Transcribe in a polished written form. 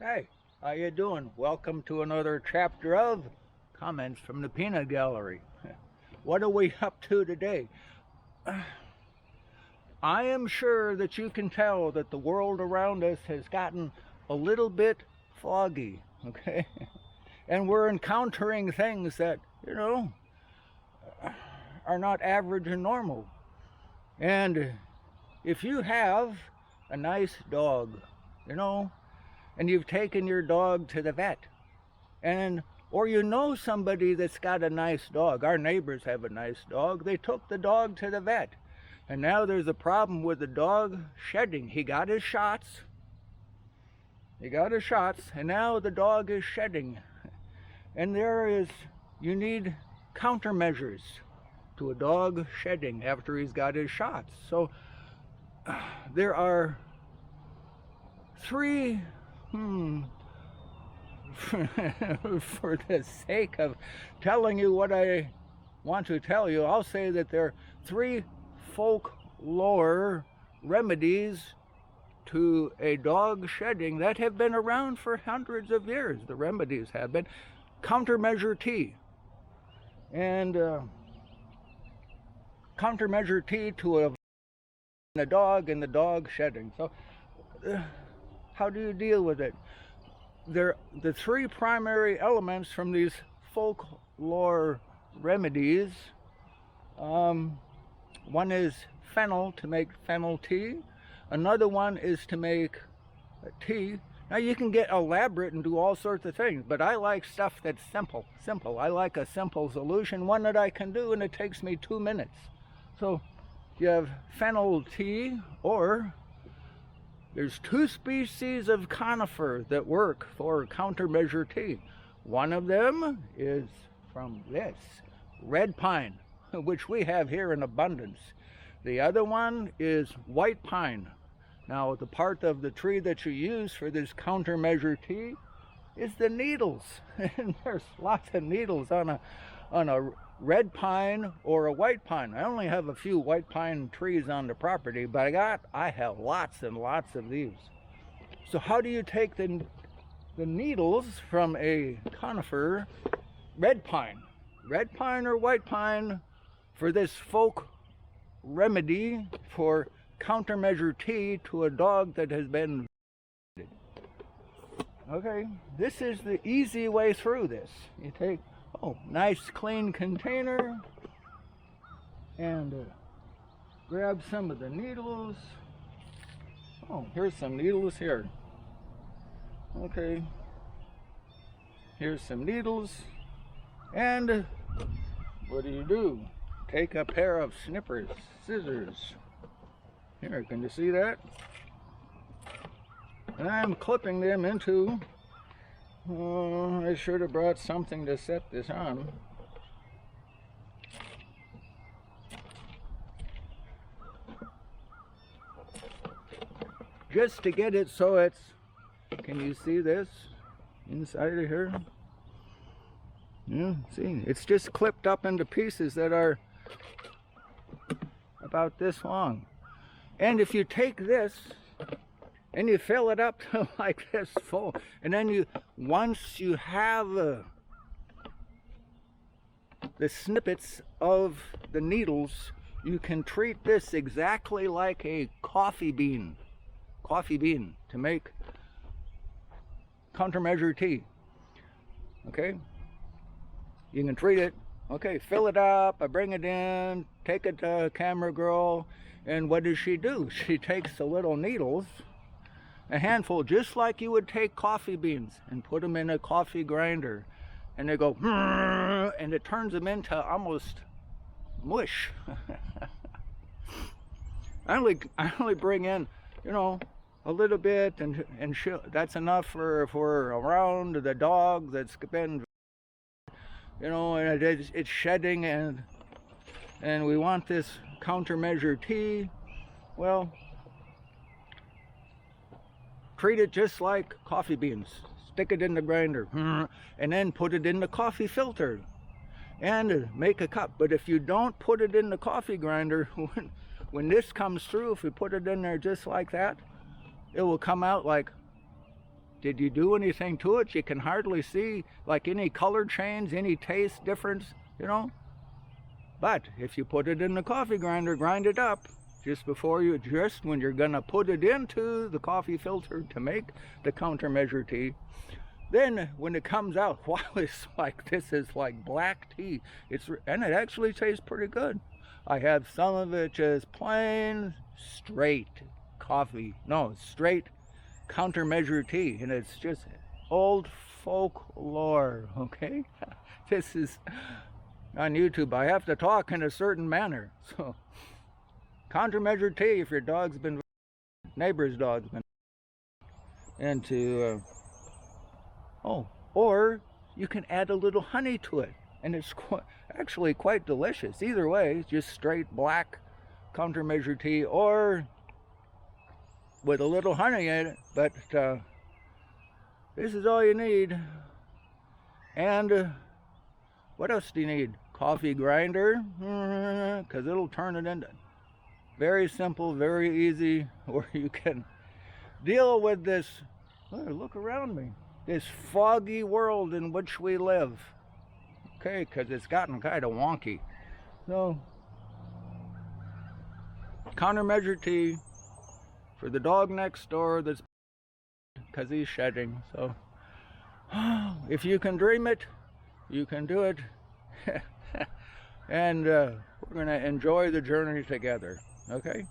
Hey, how you doing? Welcome to another chapter of Comments from the Peanut Gallery. What are we up to today? I am sure that you can tell that the world around us has gotten a little bit foggy, okay? And we're encountering things that, are not average and normal. And if you have a nice dog, and you've taken your dog to the vet, or somebody that's got a nice dog. Our neighbors have a nice dog. They took the dog to the vet, and now there's a problem with the dog shedding. He got his shots, and now the dog is shedding. And you need countermeasures to a dog shedding after he's got his shots. So there are three for the sake of telling you what I want to tell you, I'll say that there are three folklore remedies to a dog shedding that have been around for hundreds of years. The remedies have been Countermeasure Tea, and Countermeasure Tea to avoid the dog and the dog shedding. So how do you deal with it? The three primary elements from these folklore remedies. One is fennel, to make fennel tea. Another one is to make tea. Now you can get elaborate and do all sorts of things, but I like stuff that's simple. I like a simple solution, one that I can do, and it takes me 2 minutes. So you have fennel tea, or there's two species of conifer that work for countermeasure tea. One of them is from this red pine, which we have here in abundance. The other one is white pine. Now, the part of the tree that you use for this countermeasure tea is the needles. And there's lots of needles on a red pine or a white pine. I only have a few white pine trees on the property, but I have lots and lots of these. So how do you take the needles from a conifer, red pine or white pine, for this folk remedy for countermeasure tea to a dog that has been vetted? Okay, this is the easy way through this. You take nice clean container and grab some of the needles. Here's some needles here. Okay, here's some needles, and what do? Take a pair of scissors. Here, can you see that? And I'm clipping them into, I should have brought something to set this on. Just to get it so it's, can you see this inside of here? Yeah, see, it's just clipped up into pieces that are about this long. And if you take this and you fill it up to like this full, and then once you have the snippets of the needles, you can treat this exactly like a coffee bean to make countermeasure tea. Okay, you can treat it. Okay, fill it up, I bring it in, take it to camera girl, and what does she do? She takes the little needles, a handful, just like you would take coffee beans, and put them in a coffee grinder, and they go, and it turns them into almost mush. I only bring in, a little bit, and that's enough for around the dog that's been, and it's shedding, and we want this countermeasure tea. Well, treat it just like coffee beans. Stick it in the grinder, and then put it in the coffee filter and make a cup. But if you don't put it in the coffee grinder, when this comes through, if we put it in there just like that, it will come out like Did you do anything to it? You can hardly see like any color change, any taste difference, you know. But if you put it in the coffee grinder, grind it up just when you're gonna put it into the coffee filter to make the Countermeasure tea, then when it comes out, wow, it's like, this is like black tea. And it actually tastes pretty good. I have some of it just plain straight coffee, no, straight Countermeasure tea, and it's just old folklore, okay? This is on YouTube. I have to talk in a certain manner. So, Countermeasure tea, if your neighbor's dog's been into, or you can add a little honey to it, and it's actually quite delicious. Either way, just straight black Countermeasure tea, or with a little honey in it, but this is all you need. And what else do you need? Coffee grinder, because it'll turn it into very simple, very easy, or you can deal with this, look around me, this foggy world in which we live, okay, because it's gotten kind of wonky. So, Countermeasure tea for the dog next door that's because he's shedding. So if you can dream it, you can do it. And we're going to enjoy the journey together, okay?